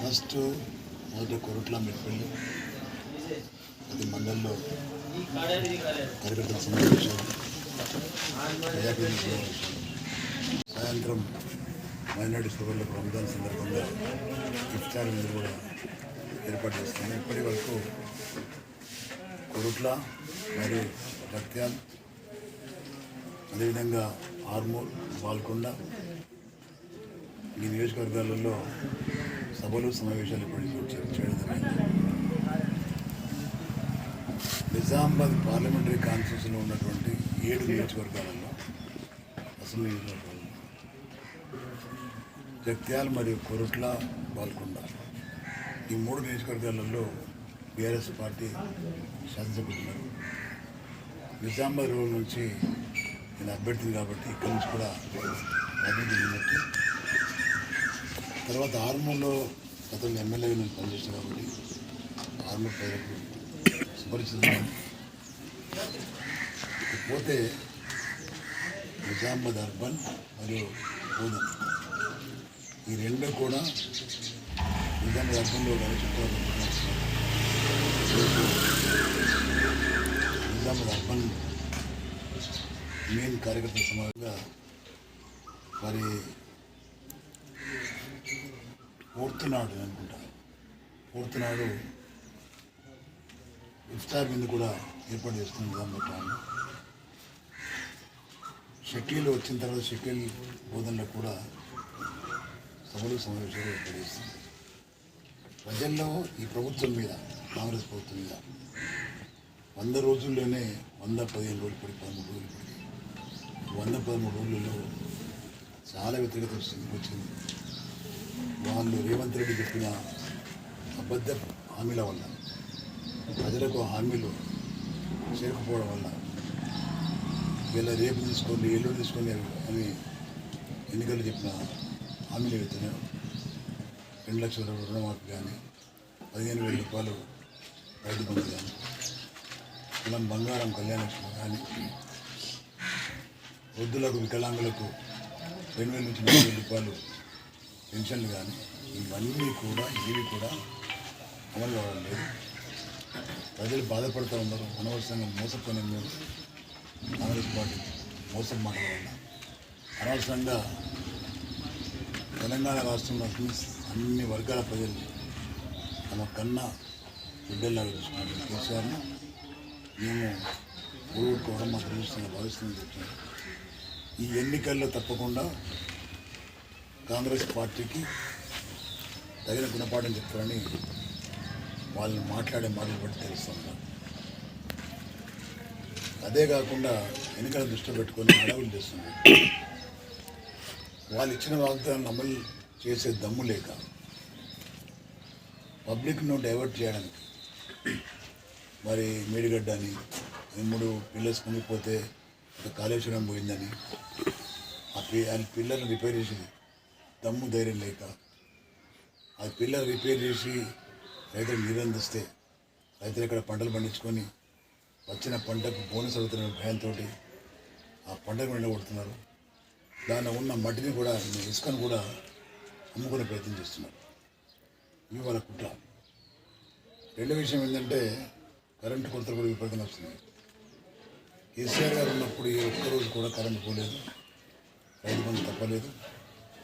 First మొదట కొరట్ల మెట్పల్లి అది మండలంలో కార్యకర్తల సమావేశాలు ప్రజాప్రతినిధుల సాయంత్రం మైనార్టీ సోదరులకు రంజాన్ సందర్భంగా ఇఫ్తార్ విందు కూడా ఏర్పాటు చేస్తున్నాం. ఇప్పటి వరకు కొరట్ల మరియు జగిత్యాల అదేవిధంగా ఆర్మూర్ బాల్కొండ ఈ నియోజకవర్గాలలో సభలు సమావేశాలు ఇప్పటికీ చేయడం జరిగింది. నిజామాబాద్ పార్లమెంటరీ కాన్స్టిట్యూన్సీలో ఉన్నటువంటి 7 నియోజకవర్గాలలో అసెంబ్లీ నియోజకవర్గాలలో జగిత్యాల మరియు కొరట్ల బాల్కొండ ఈ 3 నియోజకవర్గాలలో బీఆర్ఎస్ పార్టీ శాసనసభ్యులు ఉన్నారు. నిజామాబాద్ రోడ్ నుంచి నేను అభ్యర్థిని కాబట్టి ఇక్కడి నుంచి కూడా అభివృద్ధి ఉన్నట్టు. తర్వాత ఆర్మూర్లో గతంలో ఎమ్మెల్యేగా నేను పనిచేస్తాను కాబట్టి ఆర్మూర్ ప్రజలకు సుపరిచితం. పోతే నిజామాబాద్ అర్బన్ మరియు బోధన్ ఈ 2 కూడా నిజామాబాద్ అర్బన్లో నిజామాబాద్ అర్బన్ మెయిన్ కార్యకర్తల సమావేశంగా మరి పూర్తినాడు అనుకుంటా పూర్తినాడు ఇఫ్తార్ విందు కూడా ఏర్పాటు చేస్తుంది నిజామాబాద్. షకీల్ వచ్చిన తర్వాత షకీల్ బోధనలో కూడా సభలు సమావేశాలు ఏర్పాటు చేస్తుంది. ప్రజల్లో ఈ ప్రభుత్వం మీద కాంగ్రెస్ ప్రభుత్వం మీద 100 రోజుల్లోనే 115 రోజులు పడి 13 రోజులు పడి 113 రోజులలో చాలా వ్యతిరేకత వచ్చింది. వాళ్ళు రేవంత్ రెడ్డి చెప్పిన అబద్ధ హామీల వల్ల ప్రజలకు హామీలు చేరుకుపోవడం వల్ల వీళ్ళ రేపు తీసుకోండి ఎల్లుండి తీసుకోండి అని ఎన్నికలు చెప్పిన హామీలు వెళ్తున్నాయి. 2 లక్షల రుణమాఫీ కానీ 15,000 రూపాయలు రైతు బంధు కానీ కులం బంగారం కళ్యాణ లక్ష్మి కానీ వృద్ధులకు వికలాంగులకు 2,000 నుంచి 3,000 రూపాయలు పెన్షన్లు కానీ ఇవన్నీ కూడా ఏవి కూడా అమలు కావడం లేదు. ప్రజలు బాధపడుతూ ఉన్నారు. అనవసరంగా మోసపోయిన మేము కాంగ్రెస్ పార్టీ మోసం మాటల వల్ల అనవసరంగా తెలంగాణ రాష్ట్రంలో అన్ని వర్గాల ప్రజలు తమ కన్నా బిడ్డల్లాగా చూసుకున్నారు. కేసీఆర్ను మేము ఊరుకోవడం మాకు తెలుస్తుందని భావిస్తుందని చెప్తున్నారు. ఈ ఎన్నికల్లో తప్పకుండా కాంగ్రెస్ పార్టీకి తగిన గుణపాఠం చెప్తారని వాళ్ళని మాట్లాడే మాటలు బట్టి తెలుస్తున్నారు. అదే కాకుండా ఎన్నికల దృష్టిలో పెట్టుకొని అడవులు చేస్తున్నారు. వాళ్ళు ఇచ్చిన వాగ్దానాన్ని అమలు చేసే దమ్ము లేక పబ్లిక్ను డైవర్ట్ చేయడానికి మరి మేడిగడ్డ అని 3 పిల్లర్స్ కుంగిపోతే కాళేశ్వరం పోయిందని ఆ పిల్లర్ని రిపేర్ చేసి దమ్ము ధైర్యం లేక ఆ పిల్లర్ రిపేర్ చేసి రైతులకు నీరు అందిస్తే రైతులు ఇక్కడ పంటలు పండించుకొని వచ్చిన పంటకు బోనస్ అవుతున్న భయంతో ఆ పంటకు ఎండగొడుతున్నారు. దానిలో ఉన్న మట్టిని కూడా ఇసుకను కూడా అమ్ముకునే ప్రయత్నం చేస్తున్నారు. ఇవి వాళ్ళ కుట్ర. 2వ విషయం ఏంటంటే కరెంటు కొరత కూడా విపరీతంగా వస్తుంది. కేసీఆర్ గారు ఉన్నప్పుడు ఏ ఒక్కరోజు కూడా కరెంటు పోలేదు, రైతు బంధు తప్పలేదు,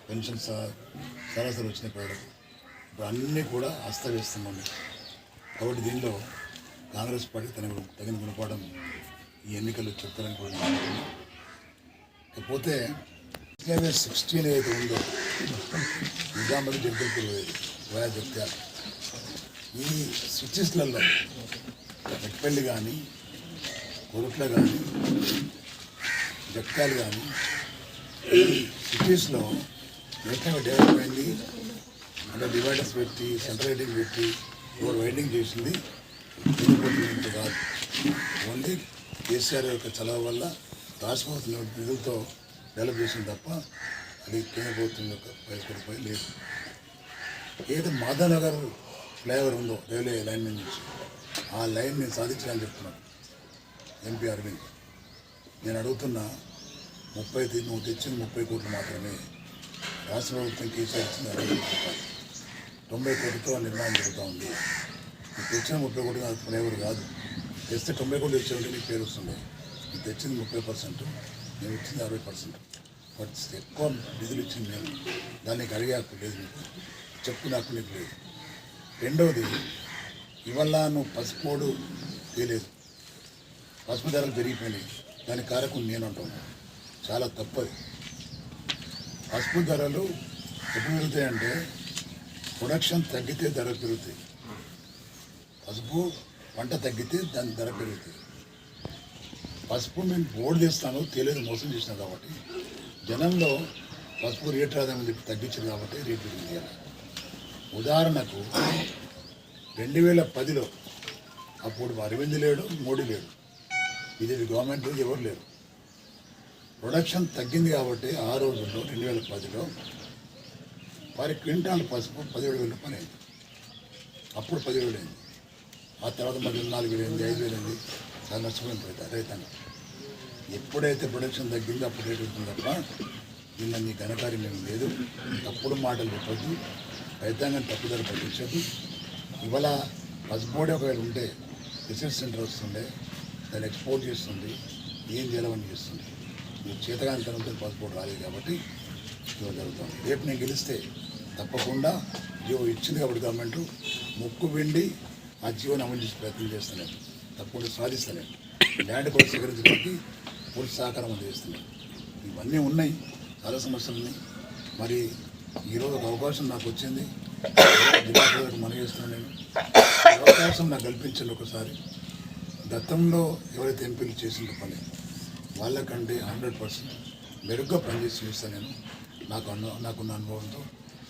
పెన్షన్ సరాసరి వచ్చిన పేడకు ఇప్పుడు అన్నీ కూడా అస్తవ్యస్తమని. కాబట్టి దీనిలో కాంగ్రెస్ పార్టీ తగిన గుణపాఠం ఈ ఎన్నికల్లో చెప్తారని కూడా అనుకుంటున్నాను. ఇకపోతే 16 ఏదైతే ఉందో నిజామాబాద్ జగదల్పూర్ వయా జగిత్యాల ఈ సిటీస్లలో మెట్పల్లి కానీ కొరట్ల కానీ జగిత్యాల కానీ ఈ సిటీస్లో నేషనల్ డెవలప్ అయింది. అంటే డివైడర్స్ పెట్టి సెంట్రల్ లైటింగ్ పెట్టి రోడ్ వైడింగ్ చేసింది తిరుగుతుంది కాదు. ఓన్లీ కేసీఆర్ యొక్క చలవ వల్ల రాష్ట్ర నిధులతో డెవలప్ చేసింది తప్ప అది కేంద్ర ప్రభుత్వం యొక్క పైసలపై లేదు. ఏదో మాధవనగర్ ఫ్లైఓవర్ ఉందో రైల్వే లైన్ నుంచి ఆ లైన్ నేను సాధించాలని చెప్తున్నాను ఎంపీ అరవింద్. నేను అడుగుతున్నా 30 నువ్వు తెచ్చిన 30 కోట్లు మాత్రమే రాష్ట్ర ప్రభుత్వం కేసీఆర్ ఇచ్చింది 60 90 కోట్లతో నిర్మాణం జరుగుతూ ఉంది. నువ్వు తెచ్చిన 30 కోట్లు అది ఫ్లేవర్ కాదు. తెస్తే 90 కోట్లు ఇచ్చేవాళ్ళు నీకు పేరు వస్తుంది. నువ్వు తెచ్చింది 30%, నేను ఇచ్చింది 60%. బట్ ఎక్కువ నిధులు ఇచ్చింది నేను. దానికి అడిగే హక్కు లేదు నీకు, చెప్పుకునే హక్కు నీకు లేదు. రెండవది, ఇవల్ల నువ్వు పసుపోడు తేలేదు, పసుపు ధరలు పెరిగిపోయినాయి, దానికి కారకుడు నేను అంటున్నాను. చాలా తప్పది. పసుపు ధరలు ఎప్పుడు పెరుగుతాయంటే ప్రొడక్షన్ తగ్గితే ధర పెరుగుతాయి. పసుపు పంట తగ్గితే దాని ధర పెరుగుతుంది. పసుపు మేము బోర్డు చేస్తాను తెలియదు మోసం చేసినాం కాబట్టి జనంలో పసుపు రేటు రాదని చెప్పి తగ్గించింది కాబట్టి రేటు పెరిగింది. ఉదాహరణకు 2010లో అప్పుడు అరవింద్ లేడు, మోడీ లేడు, ఇది గవర్నమెంట్ ఎవరు లేరు. ప్రొడక్షన్ తగ్గింది కాబట్టి ఆ రోజుల్లో 2010లో వారి క్వింటాల్ పసుపు 17,000 రూపాయలు అయింది. అప్పుడు 17,000 అయింది. ఆ తర్వాత మధ్య 4,000 అయింది, 5,000 అయింది. చాలా నష్టపోయిన రైతాంగం. ఎప్పుడైతే ప్రొడక్షన్ తగ్గిందో అప్పుడు రేటు అవుతుంది తప్ప దీనిలో నీ ఘనకార్యం ఏమి లేదు. తప్పుడు మాటలు చెప్పద్దు, రైతాంగం తప్పుదల పట్టించద్దు. ఇవాళ పసుపోడి ఒకవేళ ఉంటే రీసెర్చ్ సెంటర్ వస్తుండే, దాన్ని ఎక్స్పోర్ట్ చేస్తుంది, ఏం చేయాలని చేస్తుంది. నువ్వు చేతగానితనంతో పసుపోటు రాలేదు కాబట్టి జీవో జరుగుతుంది. రేపు నేను గెలిస్తే తప్పకుండా జీవో ఇచ్చింది కాబట్టి గవర్నమెంట్ ముక్కు వెండి ఆ జీవోని అమలు చేసే ప్రయత్నం చేస్తున్నాను. తప్పకుండా సాధిస్తున్నాను. ల్యాండ్ కూడా సేకరించడానికి పూర్తి సహకారం అందజేస్తున్నాను. ఇవన్నీ ఉన్నాయి, చాలా సమస్యలు ఉన్నాయి. మరి ఈరోజు ఒక అవకాశం నాకు వచ్చింది, జిల్లా ప్రజలకు మనవి చేస్తున్నాను. నేను అవకాశం నాకు కల్పించండి. ఒకసారి గతంలో ఎవరైతే ఎంపీలు చేసిన పని వాళ్ళకంటే 100% మెరుగ్గా పనిచేసి చూస్తాను నేను. నాకున్న అనుభవంతో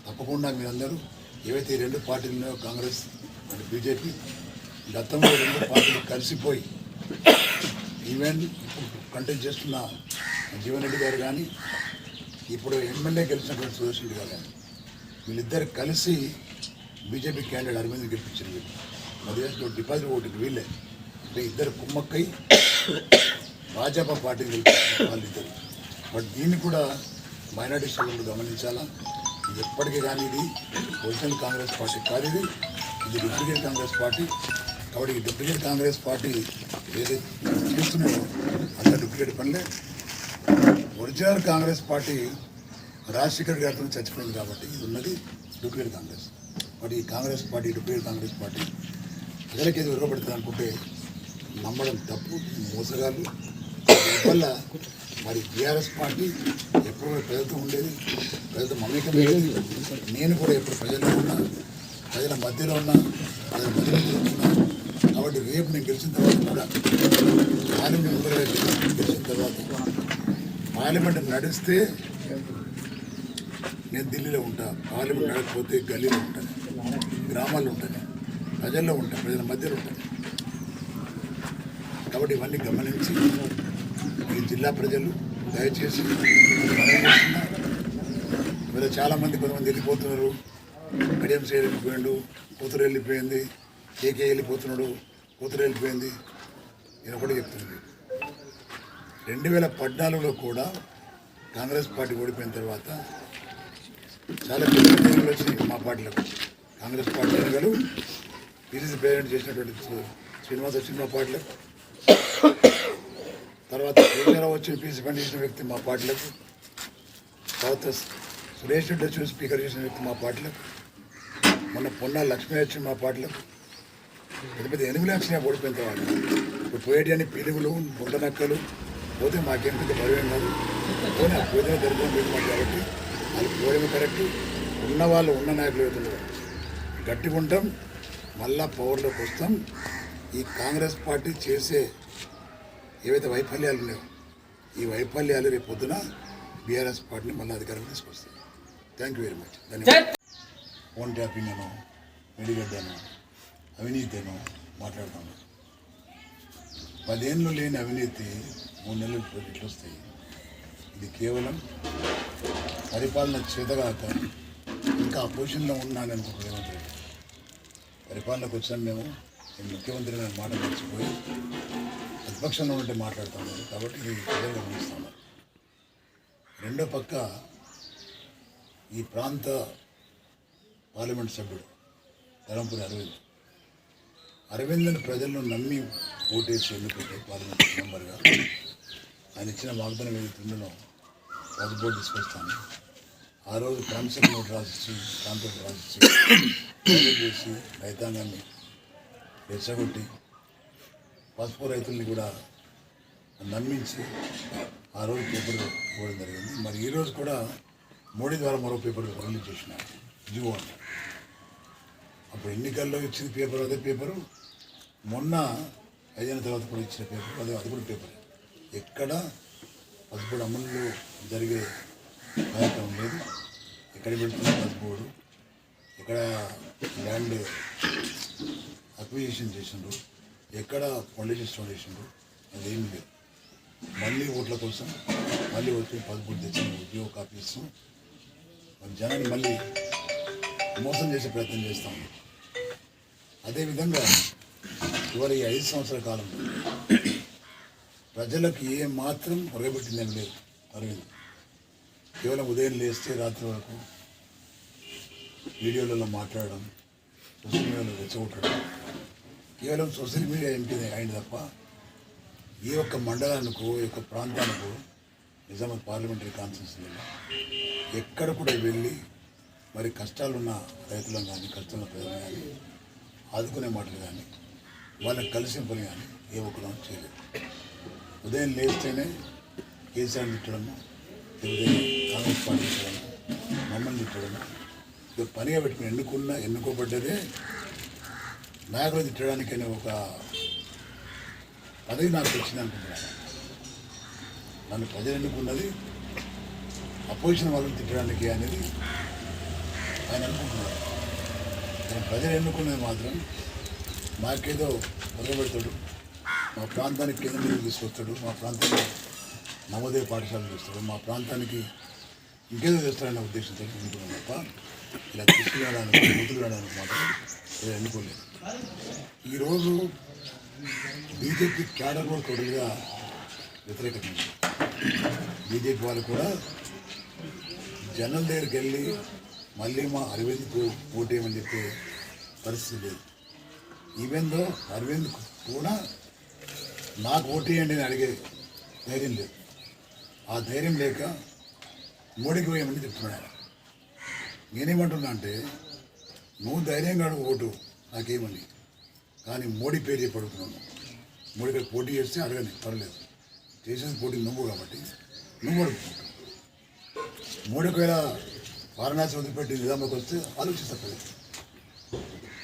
తప్పకుండా మీరందరూ ఏవైతే 2 పార్టీలు ఉన్నాయో కాంగ్రెస్ అండ్ బీజేపీ, గతంలో 2 పార్టీలు కలిసిపోయి ఈవెన్ ఇప్పుడు కంటెస్ట్ చేస్తున్న జీవన్ రెడ్డి గారు కానీ ఇప్పుడు ఎమ్మెల్యే గెలిచినటువంటి సుదర్శన్ రెడ్డి గారు కానీ వీళ్ళిద్దరు కలిసి బీజేపీ క్యాండిడేట్ అరవింద్ గెలిపించారు. మధ్య డిపాజిట్ ఓటింగ్ వీళ్ళే అంటే ఇద్దరు కుమ్మక్కై భాజపా పార్టీ గెలిపించారు వాళ్ళిద్దరు. బట్ దీన్ని కూడా మైనార్టీ సోదరులు గమనించాలా. ఇది ఎప్పటికీ కానీ ఇది ఒరిజినల్ కాంగ్రెస్ పార్టీ కాదు, ఇది డూప్లికేట్ కాంగ్రెస్ పార్టీ. కాబట్టి ఈ డూప్లికేట్ కాంగ్రెస్ పార్టీ ఏదైతే చేస్తున్నారో అంత డూప్లికేట్ పనులే. ఒరిజినల్ కాంగ్రెస్ పార్టీ రాజశేఖర్ గారితో చచ్చిపోయింది కాబట్టి ఇది ఉన్నది డూప్లికేట్ కాంగ్రెస్. బట్ ఈ Congress party duplicate Congress party ప్రజలకి ఏది విరగబడుతుంది అనుకుంటే నమ్మడం తప్పు, మోసగాళ్ళు. వల్ల మరి టీఆర్ఎస్ పార్టీ ఎప్పుడు ప్రజలతో ఉండేది, ప్రజలతో మమేకం ఉండేది. నేను కూడా ఎప్పుడు ప్రజల్లో ఉన్నా, ప్రజల మధ్యలో ఉన్నా, ప్రజల మధ్యలో తిరుగుతున్నా. కాబట్టి రేపు నేను గెలిచిన తర్వాత కూడా పార్లమెంట్ గెలిచిన తర్వాత పార్లమెంట్ నడిస్తే నేను ఢిల్లీలో ఉంటా, పార్లమెంట్ నడకపోతే గల్లీలో ఉంటాను, గ్రామాల్లో ఉంటాను, ప్రజల్లో ఉంటాను, ప్రజల మధ్యలో ఉంటాను. కాబట్టి ఇవన్నీ గమనించి ఈ జిల్లా ప్రజలు దయచేసి వీళ్ళు చాలామంది కొంతమంది వెళ్ళిపోతున్నారు. కడియం సైడ్ వెళ్ళిపోయాడు, కూతురు వెళ్ళిపోయింది, కేకే వెళ్ళిపోతున్నాడు, కూతురు వెళ్ళిపోయింది. నేను ఒకటి చెప్తున్నాను, 2014లో కూడా కాంగ్రెస్ పార్టీ ఓడిపోయిన తర్వాత చాలా పెద్ద ఎన్నికలు వచ్చినాయి మా పార్టీలకు. కాంగ్రెస్ పార్టీ ఎన్నికలు పిసిసి ప్రెసిడెంట్ చేసినటువంటి శ్రీనివాస్ వచ్చిన మా పార్టీలకు, తర్వాత కేంద్రం వచ్చి పీసీ పని చేసిన వ్యక్తి మా పార్టీలకు, తర్వాత సురేష్ రెడ్డి వచ్చి స్పీకర్ చేసిన వ్యక్తి మా పార్టీలకు, మొన్న పొన్నా లక్ష్మీ వచ్చి మా పార్టీలకు. పెద్ద పెద్ద ఎనిమిది లక్షలు ఓడిపోయిన తర్వాత ఇప్పుడు పోయేటి అని పిలుగులు బుండనక్కలు పోతే మాకేం పెద్ద బరువేం కాదు. పోయినా పోయిన దరిద్రం పెట్టుకోండి కాబట్టి వాళ్ళు పోవడమే కరెక్ట్. ఉన్నవాళ్ళు ఉన్న నాయకులు అవుతున్నారు, గట్టిగా ఉంటాం, మళ్ళా పవర్లోకి వస్తాం. ఈ కాంగ్రెస్ పార్టీ చేసే ఏవైతే వైఫల్యాలు ఉన్నాయో ఈ వైఫల్యాలు రేపు పొద్దున బీఆర్ఎస్ పార్టీని మళ్ళీ అధికారంలో తీసుకొస్తాయి. Thank you very much. ధన్యవాదాలు. ఫోన్ ట్యాపింగ్ అనో, మెడిగడ్డనో, అవినీతినో మాట్లాడుతాను. 10 ఏళ్ళు లేని అవినీతి 3 నెలలు ఇట్లా వస్తాయి. ఇది కేవలం పరిపాలన చేతగాక ఇంకా అపోజిషన్లో ఉన్నాననుకో రేవంత్ రెడ్డి. పరిపాలనకు వచ్చాను నేను ముఖ్యమంత్రి నేను మాట మర్చిపోయి ప్రతిపక్షంలో ఉంటే మాట్లాడుతాను కాబట్టి ఇది ప్రజలు గమనిస్తాను. రెండో పక్క ఈ ప్రాంత పార్లమెంట్ సభ్యుడు ధర్మపురి అరవింద్ని ప్రజలను నమ్మి ఓటేసి ఎన్నుకుంటే పార్లమెంట్ మెంబర్గా ఆయన ఇచ్చిన వాగ్దానం ఏదైతుందో పది బోర్డు తీసుకొస్తాను. ఆ రోజు ప్రామిసరీ నోట్ రాసిచ్చి కాంట్రాక్ట్ రాసిచ్చి చేసి రైతాంగాన్ని రెచ్చగొట్టి పసుపు రైతుల్ని కూడా నమ్మించి ఆ రోజు పేపర్ ఇవ్వడం జరిగింది. మరి ఈరోజు కూడా మోడీ ద్వారా మరో పేపర్ రిలీజ్ చేసినారు జియో అంట. అప్పుడు ఎన్నికల్లో ఇచ్చిన పేపర్ అదే పేపరు, మొన్న అయిన తర్వాత కూడా ఇచ్చిన పేపర్ అది కూడా పేపర్. ఎక్కడ పసుపు అమలు జరిగే కార్యక్రమం లేదు. ఎక్కడ పెడుతున్న పసుపుడు, ఎక్కడ ల్యాండ్ అక్విజిషన్ చేసిండ్రు, ఎక్కడ పొలిటిక్స్ స్టోర్ చేసిండ్రు, అదేమీ లేదు. మళ్ళీ ఓట్ల కోసం మళ్ళీ వచ్చి పసుపు తెచ్చిన ఉద్యోగ కాపీస్ మరి జనాన్ని మళ్ళీ మోసం చేసే ప్రయత్నం చేస్తూ ఉంది. అదేవిధంగా ఇవాళ ఈ 5 సంవత్సరాల కాలంలో ప్రజలకు ఏ మాత్రం పొరగబెట్టిందేం లేదు అరవింద్. కేవలం ఉదయం లేస్తే రాత్రి వరకు వీడియోలలో మాట్లాడడం, సోషల్ మీడియాలో రెచ్చగొట్టడం, కేవలం సోషల్ మీడియా ఎంపీ అయింది తప్ప ఏ ఒక్క మండలానికో ఈ యొక్క ప్రాంతానికో నిజామాబాద్ పార్లమెంటరీ కాన్స్టిట్యూన్సీలో ఎక్కడ కూడా వెళ్ళి మరి కష్టాలున్న రైతులను కానీ కష్టాలున్న ప్రజలను కానీ ఆదుకునే మాటలు కానీ వాళ్ళకి కలిసిన పని కానీ ఏ ఒక్కరూ చేయలేదు. ఉదయం లేస్తేనే కేసీఆర్ తిట్టడము, లేకపోతే కాంగ్రెస్ పార్టీ తిట్టడము, మమ్మల్ని తిట్టడము, ఇక పనిగా పెట్టుకుని ఎన్నుకోబడ్డదే నాయకులు తిట్టడానికనే ఒక పదవి నాకు వచ్చింది అనుకుంటున్నాను. నన్ను ప్రజలు ఎన్నుకున్నది అపోజిషన్ వాళ్ళని తిట్టడానికి అనేది ఆయన అనుకుంటున్నారు. కానీ ప్రజలు ఎన్నుకున్నది మాత్రం మాకేదో మొదలుపెడతాడు, మా ప్రాంతానికి కేంద్రం తీసుకొస్తాడు, మా ప్రాంతానికి నవోదయ పాఠశాలలు చేస్తాడు, మా ప్రాంతానికి ఇంకేదో చేస్తాడనే ఉద్దేశంతో ఎన్నుకున్నాం తప్ప ఇలా తీసుకురావడానికి ముందుకు రావడానికి మాత్రం ఇలా ఎన్నుకోలేదు. ఈరోజు బీజేపీ క్యాడర్ కూడా టోటల్గా వ్యతిరేకత. బీజేపీ వాళ్ళు కూడా జనం దగ్గరికి వెళ్ళి మళ్ళీ మా అరవింద్కు ఓటేయమని చెప్పే పరిస్థితి లేదు. ఈవెన్ దో అరవింద్ కూడా నాకు ఓటేయండి అని అడిగే ధైర్యం లేదు. ఆ ధైర్యం లేక మోడీకి వేయమని చెప్తున్నాడు. నేనేమంటున్నా అంటే నువ్వు ధైర్యంగా అడుగు ఓటు నాకేమని, కానీ మోడీ పేరు చెప్పి అడుగుతున్నాను. మోడీ గారు పోటీ చేస్తే అడగని పర్లేదు, చేసేది పోటీ నువ్వు కాబట్టి నువ్వు అడుగుతున్నావు. మోడీ ఒకవేళ వారణాసి వదిలిపెట్టి నిజామాబాద్కి వస్తే ఆలోచిస్తారు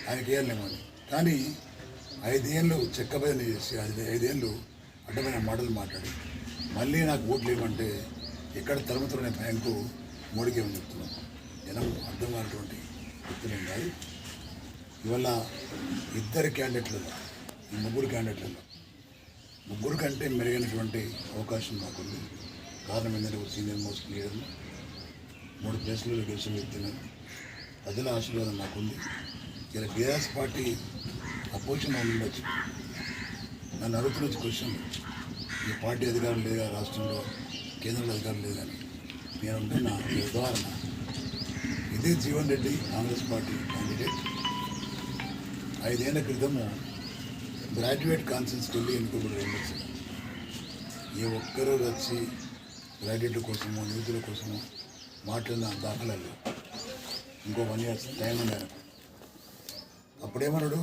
ఆయనకి వేయాలేమని. కానీ 5 ఏళ్ళు చెక్కబదిలీ చేసి 5 ఏళ్ళు అడ్డమైన మాటలు మాట్లాడి మళ్ళీ నాకు ఓట్లు ఇవ్వమంటే ఎక్కడ తరుముతున్న బ్యాంకు మోడీకి ఏమని చెప్తున్నాను. జనం అర్థం కానటువంటి వ్యక్తులేం కాదు. ఇవాళ ఇద్దరు క్యాండిడేట్లలో, ఈ 3 క్యాండిడేట్లలో 3 కంటే మెరుగైనటువంటి అవకాశం నాకుంది. కారణం ఏంటంటే ఒక సీనియర్ మోస్ట్ లీడర్ను, 3 ప్లేస్లలో గెలిచిన వ్యక్తిని, ప్రజల ఆశీర్వాదం నాకుంది. ఇలా బీఆర్ఎస్ పార్టీ అపోజిషన్ ఉండొచ్చు. నన్ను అడుగుతున్న క్వశ్చన్, ఈ పార్టీ అధికారం లేదా రాష్ట్రంలో, కేంద్రంలో అధికారం లేదని నేను ఉంటున్న ఉదాహరణ ఇదే జీవన్ రెడ్డి కాంగ్రెస్ పార్టీ క్యాండిడేట్ 5 ఏళ్ల క్రితము గ్రాడ్యుయేట్ కాన్ఫరెన్స్కి వెళ్ళి ఎన్నుకోబడి ఎమ్మెల్సీ. ఏ ఒక్కరూ వచ్చి గ్రాడ్యుయేట్ల కోసమో యూతుల కోసమో మాట్లాడిన దాఖలాలు ఇంకో 1 year టైం ఉంది. అప్పుడేమన్నాడు,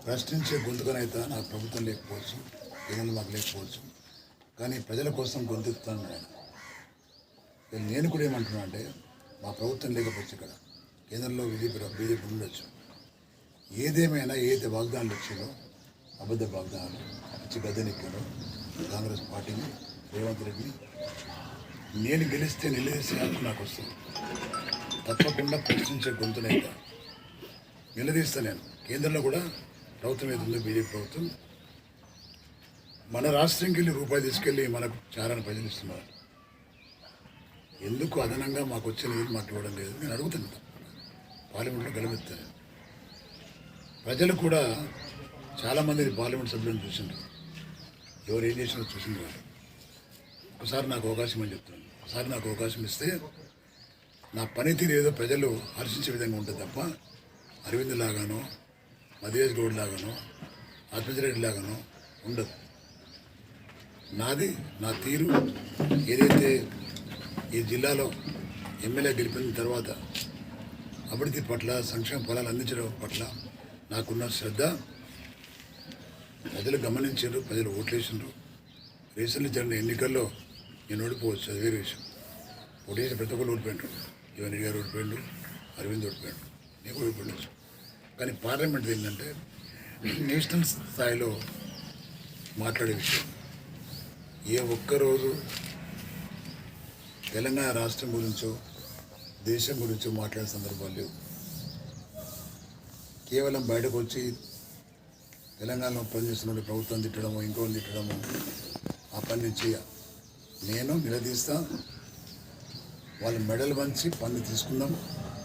ప్రశ్నించే గొంతుకనైతే నాకు ప్రభుత్వం లేకపోవచ్చు, ఏదైనా మాకు లేకపోవచ్చు, కానీ ప్రజల కోసం గొంతెత్తుతాను ఆయన. నేను కూడా ఏమంటున్నా అంటే మా ప్రభుత్వం లేకపోవచ్చు, ఇక్కడ కేంద్రంలో బీజేపీ ఉండొచ్చు. ఏదేమైనా ఏదైతే వాగ్దానాలు వచ్చారో అబద్ధ వాగ్దానాలు ఇచ్చి గద్దెనెక్కారో కాంగ్రెస్ పార్టీని, రేవంత్ రెడ్డిని, నేను గెలిస్తే నిలదీసే హక్కు నాకు వస్తుంది. తప్పకుండా ప్రశ్నించే గొంతునైతే నిలదీస్తా నేను. కేంద్రంలో కూడా ప్రభుత్వం ఏదో బీజేపీ ప్రభుత్వం మన రాష్ట్రంకి వెళ్ళి రూపాయి తీసుకెళ్ళి మనకు చారాన్ని ప్రజలు ఇస్తున్నారు. ఎందుకు అదనంగా మాకు వచ్చే నిధులు మాకు ఇవ్వడం లేదు నేను అడుగుతున్నాను. పార్లమెంట్లో గెలుపెత్తాను. ప్రజలు కూడా చాలామంది పార్లమెంట్ సభ్యులను చూసిండ్రు, ఎవరు ఏం చేసినా చూసింది వాళ్ళు. ఒకసారి నాకు అవకాశం అని చెప్తున్నాను. ఒకసారి నాకు అవకాశం ఇస్తే నా పనితీరు ఏదో ప్రజలు హర్షించే విధంగా ఉంటుంది తప్ప అరవింద్ లాగానో మధుయేష్ గౌడ్ లాగానో ఆత్మజిరెడ్డి లాగానో ఉండదు. నాది నా తీరు ఏదైతే ఈ జిల్లాలో ఎమ్మెల్యే గెలిపిన తర్వాత అభివృద్ధి పట్ల సంక్షేమ ఫలాలు అందించడం పట్ల నాకున్న శ్రద్ధ ప్రజలు గమనించారు, ప్రజలు ఓట్లేసినారు. రీసెంట్లీ జరిగిన ఎన్నికల్లో నేను ఓడిపోవచ్చు, అది వేరే విషయం. పోటీ చేసిన ప్రతి ఒక్కరు ఓడిపోయాడు. ఇవన్నీ గారు ఓడిపోయాడు, అరవింద్ ఓడిపోయాడు, నేను ఓడిపోవచ్చు. కానీ పార్లమెంట్ ఏంటంటే నేషనల్ స్థాయిలో మాట్లాడే విషయం. ఏ ఒక్కరోజు తెలంగాణ రాష్ట్రం గురించో దేశం గురించో మాట్లాడే సందర్భాలు లేవు. కేవలం బయటకు వచ్చి తెలంగాణలో పనిచేస్తున్న ప్రభుత్వం తిట్టడము, ఇంకోని తిట్టడము, ఆ పని నుంచి నేను నిలదీస్తా. వాళ్ళ మెడల్ వంచి పని తీసుకుందాం.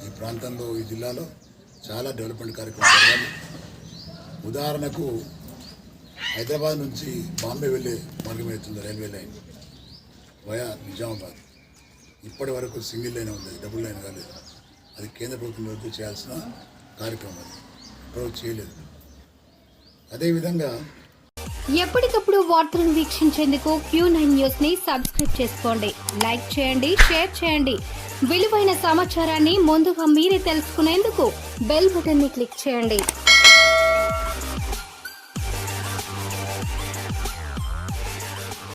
ఈ ప్రాంతంలో ఈ జిల్లాలో చాలా డెవలప్మెంట్ కార్యక్రమాలు జరగాలి. ఉదాహరణకు హైదరాబాద్ నుంచి బాంబే వెళ్ళే మార్గం అవుతుంది రైల్వే లైన్ వయా నిజామాబాద్. ఇప్పటి వరకు సింగిల్ లైన్ ఉంది, డబుల్ లైన్ కాలేదు. అది కేంద్ర ప్రభుత్వం వరకు చేయాల్సిన కార్యక్రమం, అది ఇప్పటివరకు చేయలేదు. అదేవిధంగా ఎప్పటికప్పుడు వార్తలను వీక్షించేందుకు Q9 న్యూస్ ని సబ్స్క్రైబ్ చేసుకోండి, లైక్ చేయండి, షేర్ చేయండి. విలువైన సమాచారాన్ని ముందుగా మీరే తెలుసుకునేందుకు బెల్ బటన్ ని క్లిక్ చేయండి.